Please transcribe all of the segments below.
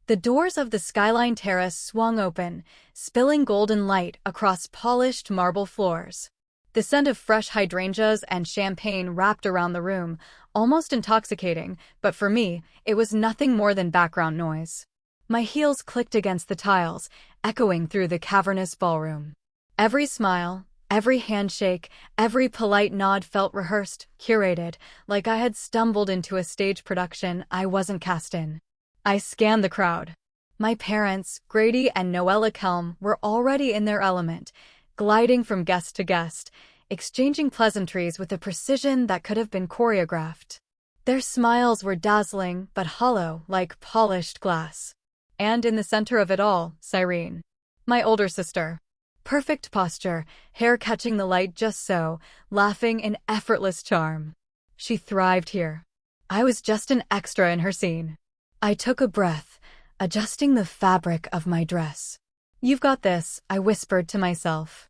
The doors of the skyline terrace swung open, spilling golden light across polished marble floors. The scent of fresh hydrangeas and champagne wrapped around the room, almost intoxicating, but for me, it was nothing more than background noise. My heels clicked against the tiles, echoing through the cavernous ballroom. Every smile, every handshake, every polite nod felt rehearsed, curated, like I had stumbled into a stage production I wasn't cast in. I scanned the crowd. My parents, Grady and Noella Kelm, were already in their element, gliding from guest to guest, exchanging pleasantries with a precision that could have been choreographed. Their smiles were dazzling but hollow like polished glass. And in the center of it all, Cyrene, my older sister. Perfect posture, hair catching the light just so, laughing in effortless charm. She thrived here. I was just an extra in her scene. I took a breath, adjusting the fabric of my dress. "You've got this," I whispered to myself.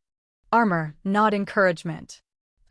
Armor, not encouragement.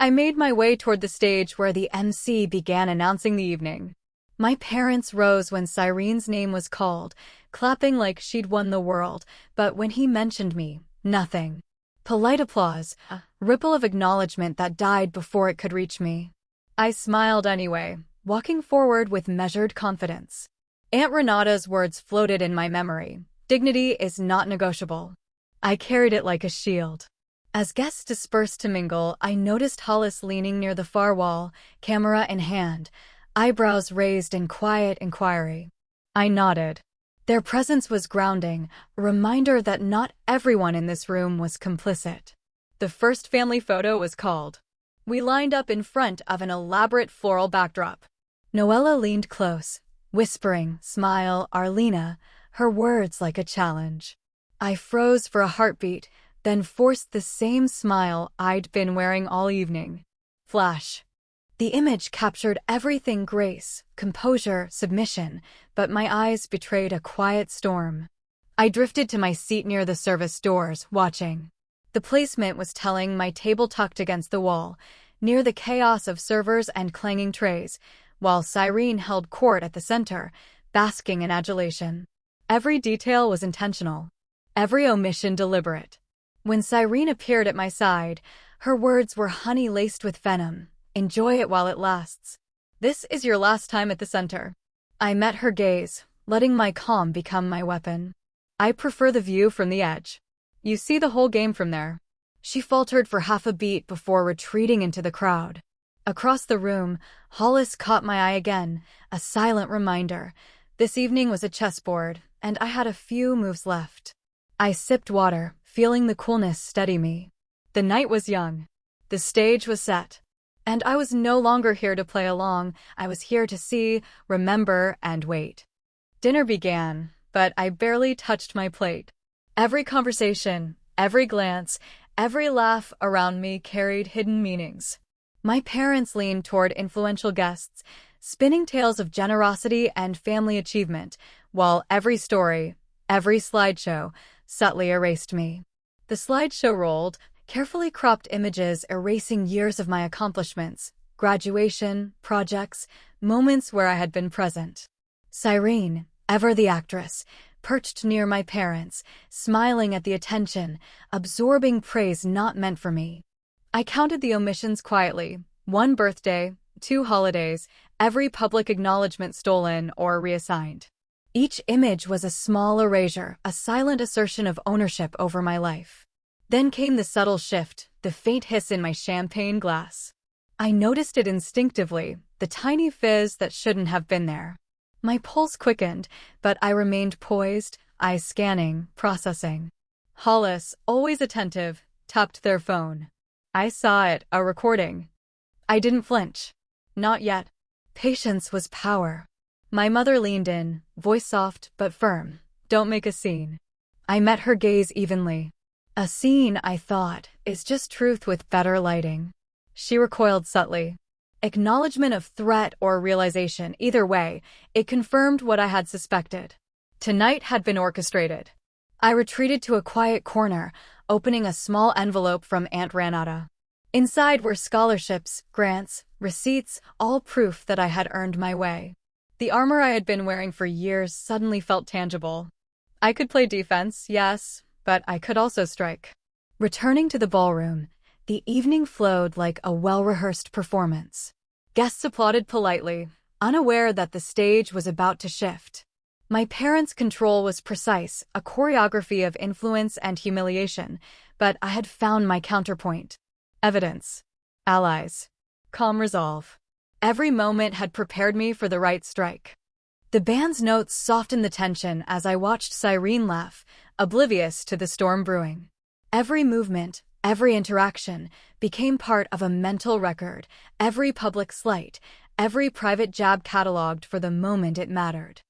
I made my way toward the stage where the MC began announcing the evening. My parents rose when Cyrene's name was called, clapping like she'd won the world, but when he mentioned me, nothing. Polite applause, a ripple of acknowledgement that died before it could reach me. I smiled anyway, walking forward with measured confidence. Aunt Renata's words floated in my memory. Dignity is not negotiable. I carried it like a shield. As guests dispersed to mingle, I noticed Hollis leaning near the far wall, camera in hand, eyebrows raised in quiet inquiry. I nodded. Their presence was grounding, a reminder that not everyone in this room was complicit. The first family photo was called. We lined up in front of an elaborate floral backdrop. Noella leaned close, whispering, "Smile, Arlena," her words like a challenge. I froze for a heartbeat, then forced the same smile I'd been wearing all evening. Flash. The image captured everything: grace, composure, submission, but my eyes betrayed a quiet storm. I drifted to my seat near the service doors, watching. The placement was telling, my table tucked against the wall, near the chaos of servers and clanging trays, while Cyrene held court at the center, basking in adulation. Every detail was intentional, every omission deliberate. When Cyrene appeared at my side, her words were honey laced with venom. "Enjoy it while it lasts. This is your last time at the center." I met her gaze, letting my calm become my weapon. "I prefer the view from the edge. You see the whole game from there." She faltered for half a beat before retreating into the crowd. Across the room, Hollis caught my eye again, a silent reminder. This evening was a chessboard, and I had a few moves left. I sipped water, feeling the coolness steady me. The night was young. The stage was set. And I was no longer here to play along. I was here to see, remember, and wait. Dinner began, but I barely touched my plate. Every conversation, every glance, every laugh around me carried hidden meanings. My parents leaned toward influential guests, spinning tales of generosity and family achievement, while every story, every slideshow, subtly erased me. The slideshow rolled, carefully cropped images erasing years of my accomplishments, graduation, projects, moments where I had been present. Cyrene, ever the actress, perched near my parents, smiling at the attention, absorbing praise not meant for me. I counted the omissions quietly. 1 birthday, 2 holidays, every public acknowledgement stolen or reassigned. Each image was a small erasure, a silent assertion of ownership over my life. Then came the subtle shift, the faint hiss in my champagne glass. I noticed it instinctively, the tiny fizz that shouldn't have been there. My pulse quickened, but I remained poised, eyes scanning, processing. Hollis, always attentive, tapped their phone. I saw it, a recording. I didn't flinch. Not yet. Patience was power. My mother leaned in, voice soft but firm. "Don't make a scene." I met her gaze evenly. "A scene," I thought, "is just truth with better lighting." She recoiled subtly. Acknowledgement of threat or realization, either way, it confirmed what I had suspected. Tonight had been orchestrated. I retreated to a quiet corner, opening a small envelope from Aunt Renata. Inside were scholarships, grants, receipts, all proof that I had earned my way. The armor I had been wearing for years suddenly felt tangible. I could play defense, yes, but I could also strike. Returning to the ballroom, the evening flowed like a well-rehearsed performance. Guests applauded politely, unaware that the stage was about to shift. My parents' control was precise, a choreography of influence and humiliation, but I had found my counterpoint. Evidence. Allies. Calm resolve. Every moment had prepared me for the right strike. The band's notes softened the tension as I watched Cyrene laugh, oblivious to the storm brewing. Every movement, every interaction, became part of a mental record, every public slight, every private jab catalogued for the moment it mattered.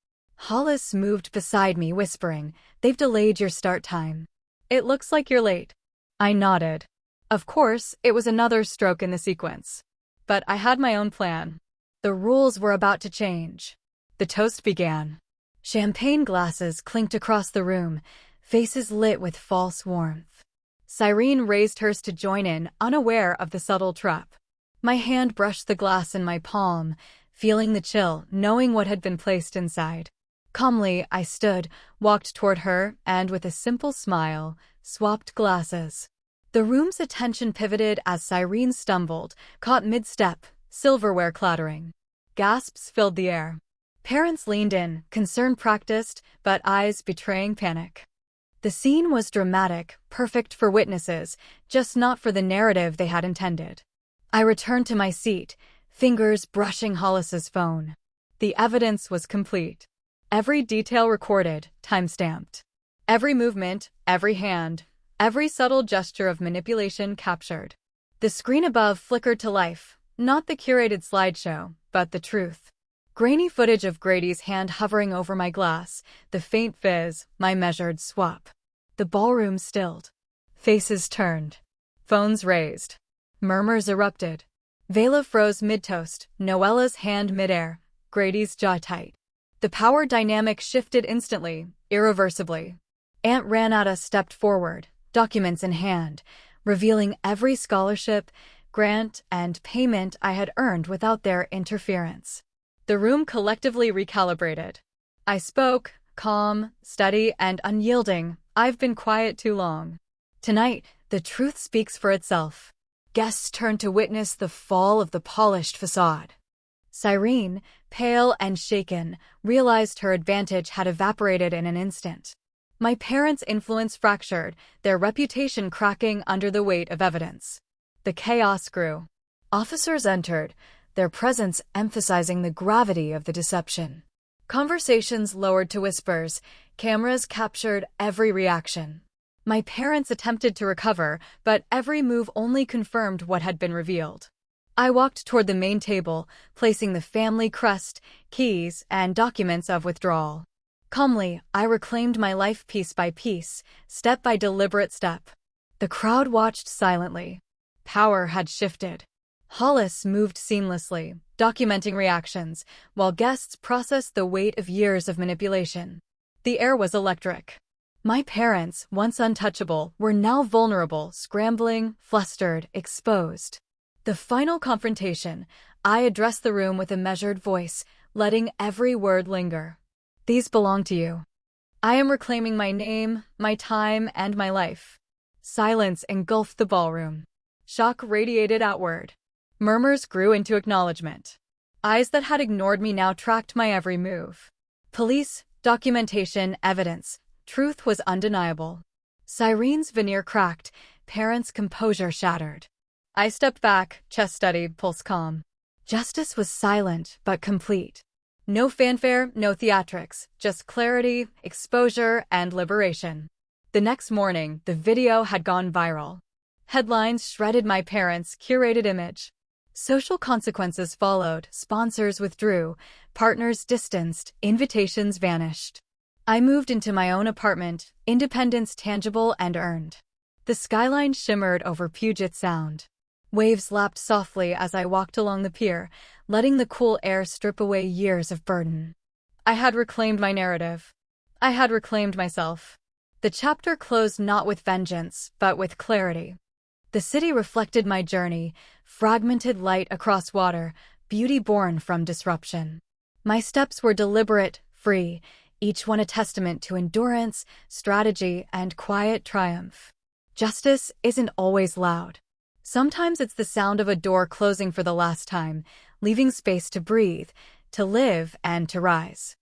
Hollis moved beside me, whispering, "They've delayed your start time. It looks like you're late." I nodded. Of course, it was another stroke in the sequence. But I had my own plan. The rules were about to change. The toast began. Champagne glasses clinked across the room, faces lit with false warmth. Cyrene raised hers to join in, unaware of the subtle trap. My hand brushed the glass in my palm, feeling the chill, knowing what had been placed inside. Calmly, I stood, walked toward her, and with a simple smile, swapped glasses. The room's attention pivoted as Cyrene stumbled, caught mid-step, silverware clattering. Gasps filled the air. Parents leaned in, concern practiced, but eyes betraying panic. The scene was dramatic, perfect for witnesses, just not for the narrative they had intended. I returned to my seat, fingers brushing Hollis's phone. The evidence was complete. Every detail recorded, time-stamped. Every movement, every hand, every subtle gesture of manipulation captured. The screen above flickered to life, not the curated slideshow, but the truth. Grainy footage of Grady's hand hovering over my glass, the faint fizz, my measured swap. The ballroom stilled. Faces turned. Phones raised. Murmurs erupted. Vela froze mid-toast, Noella's hand mid-air, Grady's jaw tight. The power dynamic shifted instantly, irreversibly. Aunt Ranata stepped forward, documents in hand, revealing every scholarship, grant, and payment I had earned without their interference. The room collectively recalibrated. I spoke, calm, steady, and unyielding. "I've been quiet too long. Tonight, the truth speaks for itself." Guests turned to witness the fall of the polished facade. Cyrene, pale and shaken, realized her advantage had evaporated in an instant. My parents' influence fractured, their reputation cracking under the weight of evidence. The chaos grew. Officers entered, their presence emphasizing the gravity of the deception. Conversations lowered to whispers, cameras captured every reaction. My parents attempted to recover, but every move only confirmed what had been revealed. I walked toward the main table, placing the family crest, keys, and documents of withdrawal. Calmly, I reclaimed my life piece by piece, step by deliberate step. The crowd watched silently. Power had shifted. Hollis moved seamlessly, documenting reactions, while guests processed the weight of years of manipulation. The air was electric. My parents, once untouchable, were now vulnerable, scrambling, flustered, exposed. The final confrontation, I addressed the room with a measured voice, letting every word linger. "These belong to you. I am reclaiming my name, my time, and my life." Silence engulfed the ballroom. Shock radiated outward. Murmurs grew into acknowledgement. Eyes that had ignored me now tracked my every move. Police, documentation, evidence. Truth was undeniable. Cyrene's veneer cracked, parents' composure shattered. I stepped back, chest steady, pulse calm. Justice was silent, but complete. No fanfare, no theatrics, just clarity, exposure, and liberation. The next morning, the video had gone viral. Headlines shredded my parents' curated image. Social consequences followed, sponsors withdrew, partners distanced, invitations vanished. I moved into my own apartment, independence tangible and earned. The skyline shimmered over Puget Sound. Waves lapped softly as I walked along the pier, letting the cool air strip away years of burden. I had reclaimed my narrative. I had reclaimed myself. The chapter closed not with vengeance, but with clarity. The city reflected my journey, fragmented light across water, beauty born from disruption. My steps were deliberate, free, each one a testament to endurance, strategy, and quiet triumph. Justice isn't always loud. Sometimes it's the sound of a door closing for the last time, leaving space to breathe, to live, and to rise.